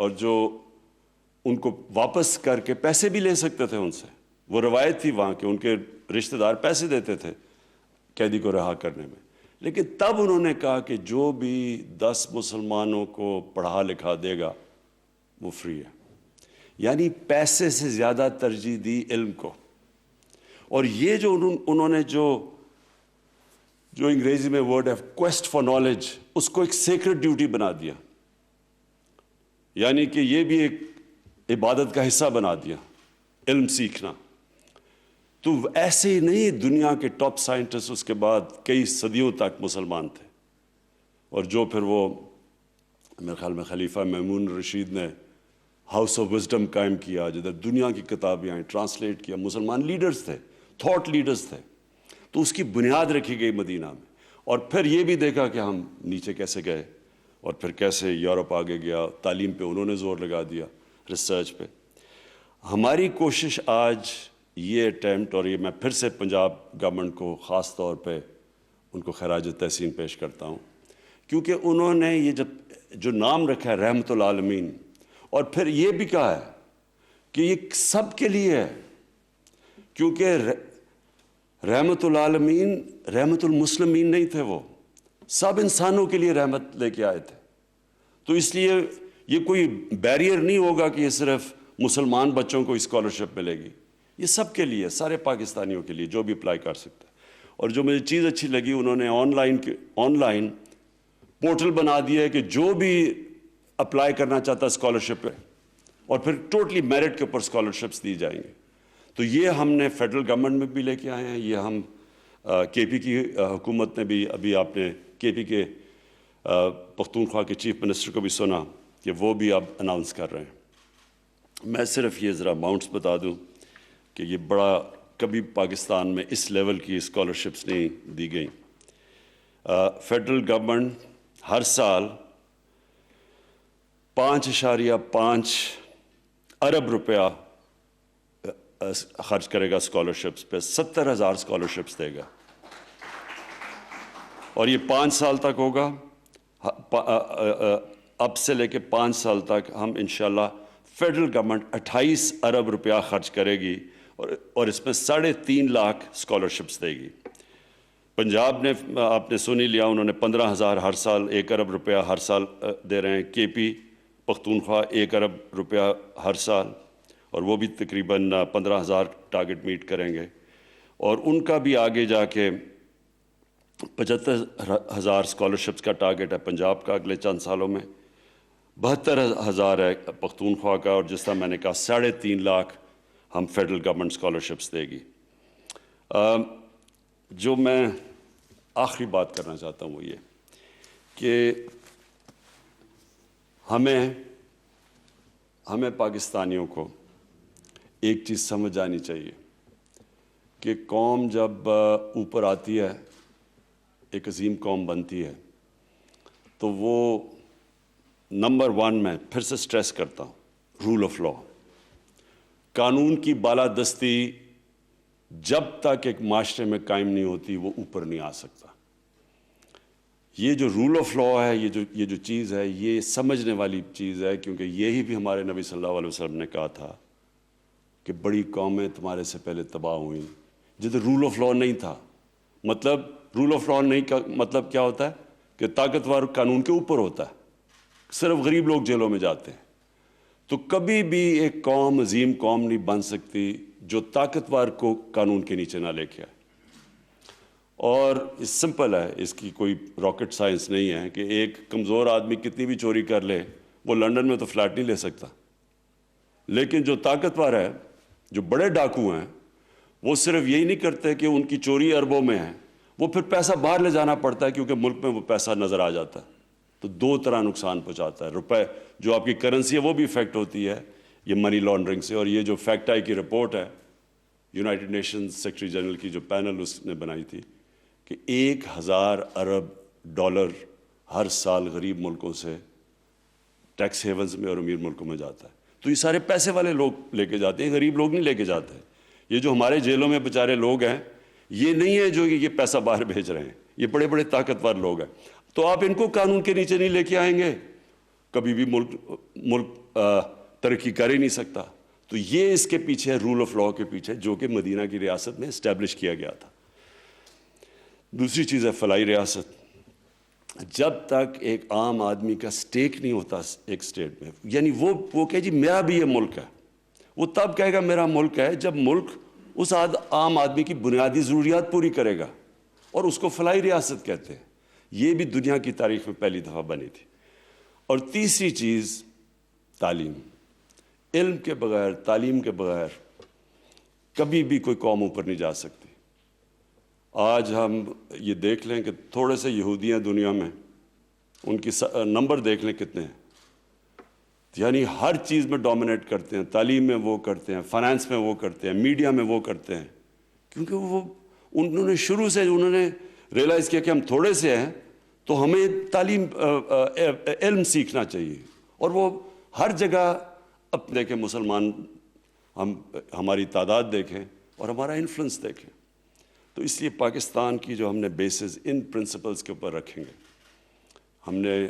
اور جو ان کو واپس کر کے پیسے بھی لے سکتے تھے ان سے. وہ روایت تھی وہاں کہ ان کے رشتہ دار پیسے دیتے تھے قیدی کو رہا کرنے میں. لیکن تب انہوں نے کہا کہ جو بھی 10 مسلمانوں کو پڑھا لکھا دے گا وہ فری ہے. یعنی پیسے سے زیادہ ترجیح دی علم کو. اور یہ جو انہوں نے جو انگریزی میں ورڈ ہے کویسٹ فار نالج، اس کو ایک سیکرڈ ڈیوٹی بنا دیا. یعنی کہ یہ بھی ایک عبادت کا حصہ بنا دیا علم سیکھنا. تو ایسے ہی نہیں دنیا کے ٹاپ سائنٹسٹ اس کے بعد کئی صدیوں تک مسلمان تھے. اور جو پھر وہ میرے خیال میں خلیفہ مامون رشید نے ہاؤس آف وزڈم قائم کیا، جدھر دنیا کی کتابیں آئیں، ٹرانسلیٹ کیا. مسلمان لیڈرز تھے، تھاٹ لیڈرز تھے. تو اس کی بنیاد رکھی گئی مدینہ میں. اور پھر یہ بھی دیکھا کہ ہم نیچے کیسے گئے اور پھر کیسے یورپ آگے گیا. تعلیم پہ انہوں نے زور لگا دیا، ریسرچ پہ. ہماری کوشش آج یہ اٹیمپٹ، اور یہ میں پھر سے پنجاب گورنمنٹ کو خاص طور پہ ان کو خراج تحسین پیش کرتا ہوں، کیونکہ انہوں نے یہ جو نام رکھا ہے رحمت العالمین، اور پھر یہ بھی کہا ہے کہ یہ سب کے لیے ہے. کیونکہ رحمت العالمین رحمت المسلمین نہیں تھے، وہ سب انسانوں کے لیے رحمت لے کے آئے تھے. تو اس لیے یہ کوئی بیریئر نہیں ہوگا کہ یہ صرف مسلمان بچوں کو اسکالرشپ ملے گی. یہ سب کے لیے، سارے پاکستانیوں کے لیے جو بھی اپلائی کر سکتا ہے. اور جو مجھے چیز اچھی لگی، انہوں نے آن لائن پورٹل بنا دیا ہے کہ جو بھی اپلائی کرنا چاہتا ہے اسکالرشپ پہ، اور پھر ٹوٹلی میرٹ کے اوپر اسکالرشپس دی جائیں گے. تو یہ ہم نے فیڈرل گورنمنٹ میں بھی لے کے آئے ہیں. یہ ہم کے پی کی حکومت نے بھی، ابھی آپ نے کے پی کے پختونخوا کے چیف منسٹر کو بھی سنا کہ وہ بھی اب اناؤنس کر رہے ہیں. میں صرف یہ ذرا اماؤنٹس بتا دوں کہ یہ بڑا کبھی پاکستان میں اس لیول کی اسکالرشپس نہیں دی گئیں. فیڈرل گورنمنٹ ہر سال 5.5 ارب روپیہ خرچ کرے گا اسکالرشپس پہ. 70,000 اسکالرشپس دے گا، اور یہ 5 سال تک ہوگا. اب سے لے کے 5 سال تک ہم انشاءاللہ فیڈرل گورنمنٹ 28 ارب روپیہ خرچ کرے گی، اور اس میں 3.5 لاکھ اسکالرشپس دے گی. پنجاب نے آپ نے سن ہی لیا، انہوں نے 15,000 ہر سال، 1 ارب روپیہ ہر سال دے رہے ہیں. کے پی پختونخوا 1 ارب روپیہ ہر سال، اور وہ بھی تقریباً 15,000 ٹارگٹ میٹ کریں گے. اور ان کا بھی آگے جا کے 75,000 اسکالرشپس کا ٹارگٹ ہے پنجاب کا اگلے چند سالوں میں. 72,000 ہے پختونخوا کا، اور جس طرح میں نے کہا 3.5 لاکھ ہم فیڈرل گورنمنٹ اسکالرشپس دے گی. جو میں آخری بات کرنا چاہتا ہوں وہ یہ کہ ہمیں پاکستانیوں کو ایک چیز سمجھ آنی چاہیے کہ قوم جب اوپر آتی ہے، ایک عظیم قوم بنتی ہے، تو وہ نمبر 1 میں پھر سے سٹریس کرتا ہوں، رول آف لا، قانون کی بالادستی جب تک ایک معاشرے میں قائم نہیں ہوتی وہ اوپر نہیں آ سکتا. یہ جو رول آف لا ہے، یہ جو چیز ہے، یہ سمجھنے والی چیز ہے، کیونکہ یہی بھی ہمارے نبی صلی اللہ علیہ وسلم نے کہا تھا کہ بڑی قومیں تمہارے سے پہلے تباہ ہوئیں جدھر رول آف لا نہیں تھا. مطلب رول آف لا نہیں کا مطلب کیا ہوتا ہے کہ طاقتور قانون کے اوپر ہوتا ہے، صرف غریب لوگ جیلوں میں جاتے ہیں. تو کبھی بھی ایک قوم عظیم قوم نہیں بن سکتی جو طاقتور کو قانون کے نیچے نہ لے کے آئے. اور سمپل ہے، اس کی کوئی راکٹ سائنس نہیں ہے کہ ایک کمزور آدمی کتنی بھی چوری کر لے، وہ لنڈن میں تو فلیٹ نہیں لے سکتا. لیکن جو طاقتور ہے، جو بڑے ڈاکو ہیں، وہ صرف یہی نہیں کرتے کہ ان کی چوری اربوں میں ہے، وہ پھر پیسہ باہر لے جانا پڑتا ہے کیونکہ ملک میں وہ پیسہ نظر آ جاتا ہے. تو 2 طرح نقصان پہنچاتا ہے. روپے جو آپ کی کرنسی ہے وہ بھی افیکٹ ہوتی ہے یہ منی لانڈرنگ سے. اور یہ جو فیکٹ آئی کی رپورٹ ہے یونائٹڈ نیشنز سیکرٹری جنرل کی جو پینل اس نے بنائی تھی کہ 1,000 ارب ڈالر ہر سال غریب ملکوں سے ٹیکس ہیونز میں اور امیر ملکوں میں جاتا ہے. تو یہ سارے پیسے والے لوگ لے کے جاتے ہیں، غریب لوگ نہیں لے کے جاتے. یہ جو ہمارے جیلوں میں بیچارے لوگ ہیں، یہ نہیں ہے جو یہ پیسہ باہر بھیج رہے ہیں، یہ بڑے بڑے طاقتور لوگ ہیں. تو آپ ان کو قانون کے نیچے نہیں لے کے آئیں گے کبھی بھی ملک ترقی کر ہی نہیں سکتا. تو یہ اس کے پیچھے رول آف لاء کے پیچھے, جو کہ مدینہ کی ریاست میں اسٹیبلش کیا گیا تھا. دوسری چیز ہے فلاحی ریاست. جب تک ایک عام آدمی کا سٹیک نہیں ہوتا ایک سٹیٹ میں, یعنی وہ کہے جی میرا بھی یہ ملک ہے, وہ تب کہے گا میرا ملک ہے جب ملک اس عام آدمی کی بنیادی ضروریات پوری کرے گا, اور اس کو فلاحی ریاست کہتے ہیں. یہ بھی دنیا کی تاریخ میں پہلی دفعہ بنی تھی. اور تیسری چیز تعلیم. علم کے بغیر, تعلیم کے بغیر کبھی بھی کوئی قوم اوپر نہیں جا سکتی. آج ہم یہ دیکھ لیں کہ تھوڑے سے یہودی ہیں دنیا میں, ان کی نمبر دیکھ لیں کتنے ہیں, یعنی ہر چیز میں ڈومینیٹ کرتے ہیں. تعلیم میں وہ کرتے ہیں, فائنانس میں وہ کرتے ہیں, میڈیا میں وہ کرتے ہیں, کیونکہ انہوں نے شروع سے ریئلائز کیا کہ ہم تھوڑے سے ہیں تو ہمیں تعلیم علم سیکھنا چاہیے. اور وہ ہر جگہ اب دیکھیں, مسلمان ہماری تعداد دیکھیں اور ہمارا انفلوئنس دیکھیں. تو اس لیے پاکستان کی جو ہم نے بیسز ان پرنسپلز کے اوپر رکھیں گے. ہم نے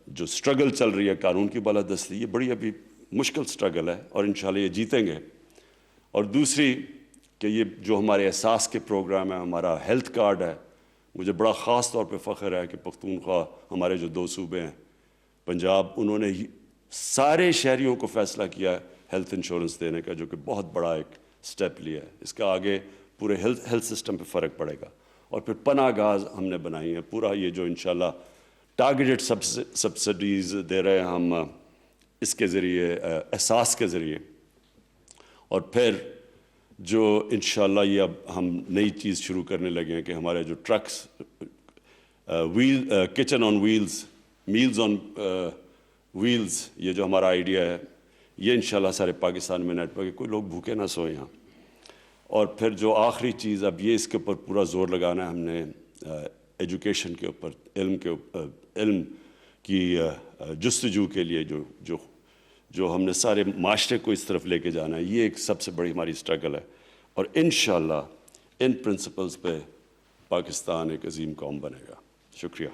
جو سٹرگل چل رہی ہے قانون کی بالادستی, یہ بڑی ابھی مشکل سٹرگل ہے اور انشاءاللہ یہ جیتیں گے. اور دوسری کہ یہ جو ہمارے احساس کے پروگرام ہے, ہمارا ہیلتھ کارڈ ہے, مجھے بڑا خاص طور پہ فخر ہے کہ پختونخوا ہمارے جو 2 صوبے ہیں, پنجاب, انہوں نے سارے شہریوں کو فیصلہ کیا ہے ہیلتھ انشورنس دینے کا, جو کہ بہت بڑا ایک سٹیپ لیا ہے. اس کا آگے پورے ہیلتھ سسٹم پہ فرق پڑے گا. اور پھر پناہ گاہ ہم نے بنائی ہیں. پورا یہ جو انشاءاللہ ٹارگیٹڈ سبسڈیز دے رہے ہیں ہم اس کے ذریعے, احساس کے ذریعے. اور پھر جو انشاءاللہ یہ اب ہم نئی چیز شروع کرنے لگے ہیں کہ ہمارے جو ٹرکس, کچن آن ویلز, میلز آن ویلز, یہ جو ہمارا آئیڈیا ہے, یہ انشاءاللہ سارے پاکستان میں نیٹ ورک, کوئی لوگ بھوکے نہ سوئیں یہاں. اور پھر جو آخری چیز, اب یہ اس کے اوپر پورا زور لگانا ہے ہم نے, ایجوکیشن کے اوپر, علم کی جستجو کے لیے جو ہم نے سارے معاشرے کو اس طرف لے کے جانا ہے. یہ ایک سب سے بڑی ہماری سٹرگل ہے. اور انشاءاللہ ان پرنسپلز پہ پاکستان ایک عظیم قوم بنے گا. شکریہ.